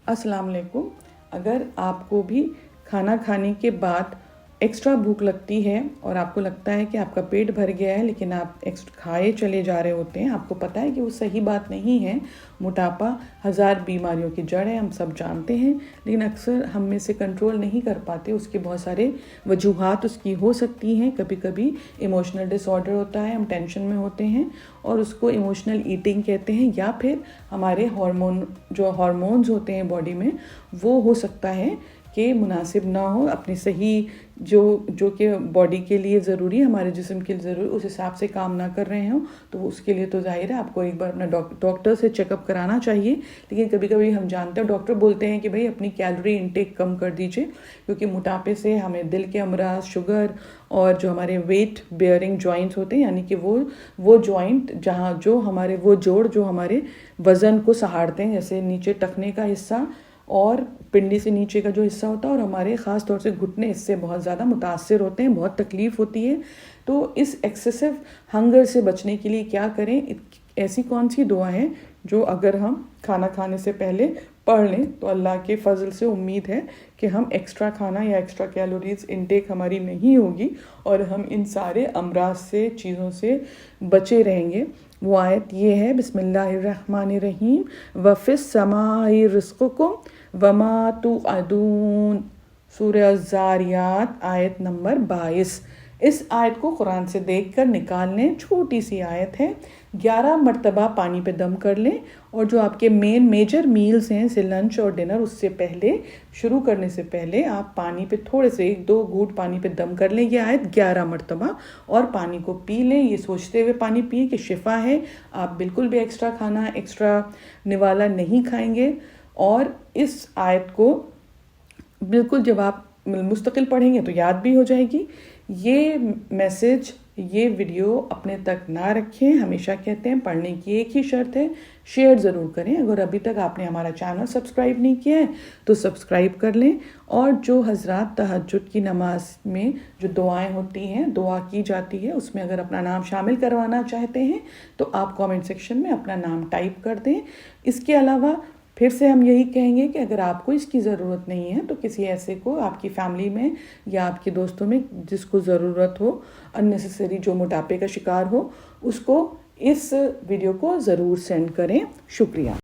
अस्सलाम वालेकुम। अगर आपको भी खाना खाने के बाद एक्स्ट्रा भूख लगती है और आपको लगता है कि आपका पेट भर गया है लेकिन आप खाए चले जा रहे होते हैं, आपको पता है कि वो सही बात नहीं है। मोटापा 1000 बीमारियों की जड़ है, हम सब जानते हैं, लेकिन अक्सर हम में से कंट्रोल नहीं कर पाते। उसके बहुत सारे वजूहात उसकी हो सकती हैं। कभी कभी इमोशनल डिसऑर्डर होता है, हम टेंशन में होते हैं और उसको इमोशनल ईटिंग कहते हैं, या फिर हमारे हार्मोन्स होते हैं बॉडी में, वो हो सकता है कि मुनासिब ना हो, अपनी सही जो कि बॉडी के लिए ज़रूरी, हमारे जिस्म के लिए ज़रूरी, उस हिसाब से काम ना कर रहे हों। तो उसके लिए तो जाहिर है आपको एक बार अपना डॉक्टर से चेकअप कराना चाहिए। लेकिन कभी कभी हम जानते हैं, डॉक्टर बोलते हैं कि भाई अपनी कैलोरी इंटेक कम कर दीजिए, क्योंकि मोटापे से हमें दिल के अमराज, शुगर और जो हमारे वेट बेयरिंग जॉइंट्स होते हैं, यानी कि वो जॉइंट जो हमारे जोड़ जो हमारे वज़न को सहारते हैं, जैसे नीचे टखने का हिस्सा और पिंडी से नीचे का जो हिस्सा होता है, और हमारे ख़ास तौर से घुटने, इससे बहुत ज़्यादा मुतासिर होते हैं, बहुत तकलीफ़ होती है। तो इस एक्सेसिव हंगर से बचने के लिए क्या करें? ऐसी कौन सी दुआ है जो अगर हम खाना खाने से पहले पढ़ लें तो अल्लाह के फजल से उम्मीद है कि हम एक्स्ट्रा खाना या एक्स्ट्रा कैलोरीज इंटेक हमारी नहीं होगी और हम इन सारे अमराज से, चीज़ों से बचे रहेंगे। वो आयत ये है, बिस्मिल्लाहिर्रहमानिर्रहीम, वफ़िस समाई रिज़्क़ुकुम वमा तुअदून, सूरह ज़ारियात आयत नंबर 22। इस आयत को कुरान से देखकर निकाल लें, छोटी सी आयत है। 11 मरतबा पानी पे दम कर लें, और जो आपके मेजर मील्स हैं, जैसे लंच और डिनर, उससे पहले, शुरू करने से पहले आप पानी पे थोड़े से 1-2 घूंट पानी पे दम कर लें, ये आयत 11 मरतबा, और पानी को पी लें, ये सोचते हुए पानी पिए कि शिफा है। आप बिल्कुल भी एक्स्ट्रा खाना, एक्स्ट्रा निवाला नहीं खाएंगे। और इस आयत को बिल्कुल जब आप मुस्तकिल पढ़ेंगे तो याद भी हो जाएगी। ये मैसेज, ये वीडियो अपने तक ना रखें। हमेशा कहते हैं पढ़ने की एक ही शर्त है, शेयर ज़रूर करें। अगर अभी तक आपने हमारा चैनल सब्सक्राइब नहीं किया है तो सब्सक्राइब कर लें। और जो हज़रात तहज्जुद की नमाज में जो दुआएं होती हैं, दुआ की जाती है, उसमें अगर अपना नाम शामिल करवाना चाहते हैं तो आप कमेंट सेक्शन में अपना नाम टाइप कर दें। इसके अलावा फिर से हम यही कहेंगे कि अगर आपको इसकी ज़रूरत नहीं है तो किसी ऐसे को आपकी फैमिली में या आपके दोस्तों में जिसको ज़रूरत हो, अननेसेसरी, जो मोटापे का शिकार हो, उसको इस वीडियो को ज़रूर सेंड करें। शुक्रिया।